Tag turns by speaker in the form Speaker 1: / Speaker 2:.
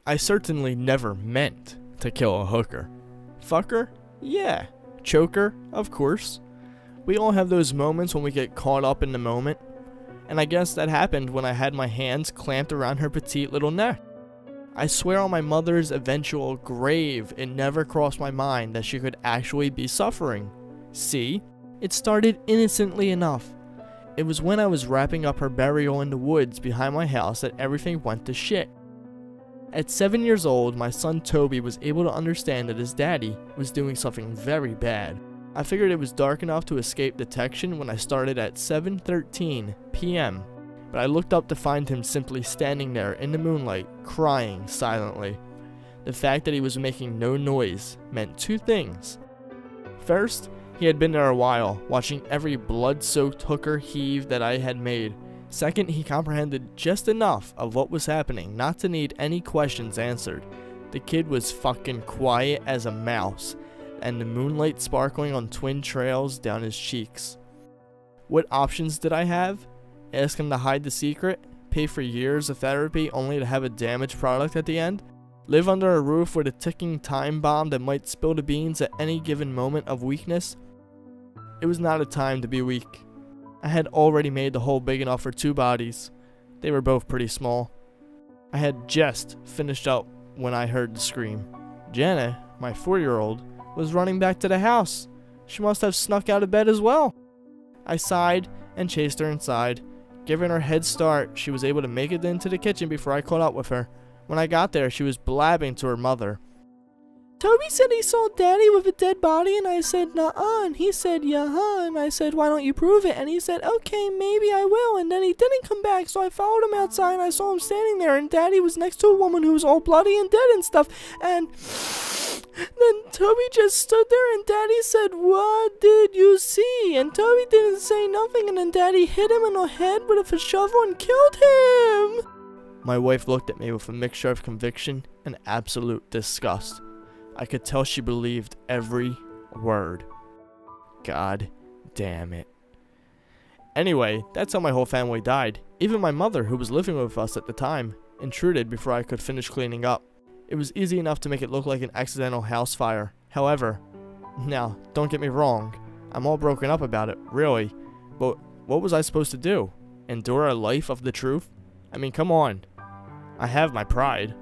Speaker 1: I certainly never meant to kill a hooker. Fuck her? Yeah. Choke her? Of course. We all have those moments when we get caught up in the moment. And I guess that happened when I had my hands clamped around her petite little neck. I swear on my mother's eventual grave, it never crossed my mind that she could actually be suffering. See? It started innocently enough. It was when I was wrapping up her burial in the woods behind my house that everything went to shit. At 7 years old, my son Toby was able to understand that his daddy was doing something very bad. I figured it was dark enough to escape detection when I started at 7:13 p.m., but I looked up to find him simply standing there in the moonlight, crying silently. The fact that he was making no noise meant two things. First, he had been there a while, watching every blood-soaked hooker heave that I had made. Second, he comprehended just enough of what was happening not to need any questions answered. The kid was fucking quiet as a mouse, and the moonlight sparkling on twin trails down his cheeks. What options did I have? Ask him to hide the secret? Pay for years of therapy only to have a damaged product at the end? Live under a roof with a ticking time bomb that might spill the beans at any given moment of weakness? It was not a time to be weak. I had already made the hole big enough for two bodies. They were both pretty small. I had just finished up when I heard the scream. Jenna, my 4-year-old, was running back to the house. She must have snuck out of bed as well. I sighed and chased her inside. Given her head start, she was able to make it into the kitchen before I caught up with her. When I got there, she was blabbing to her mother. Toby said he saw Daddy with a dead body, and I said, nuh-uh, and he said, yeah, and I said, why don't you prove it? And he said, okay, maybe I will, and then he didn't come back, so I followed him outside, and I saw him standing there, and Daddy was next to a woman who was all bloody and dead and stuff, and then Toby just stood there, and Daddy said, what did you see? And Toby didn't say nothing, and then Daddy hit him in the head with a shovel and killed him. My wife looked at me with a mixture of conviction and absolute disgust. I could tell she believed every word. God damn it. Anyway, that's how my whole family died. Even my mother, who was living with us at the time, intruded before I could finish cleaning up. It was easy enough to make it look like an accidental house fire. However, now, don't get me wrong, I'm all broken up about it, really. But what was I supposed to do? Endure a life of the truth? I mean, come on. I have my pride.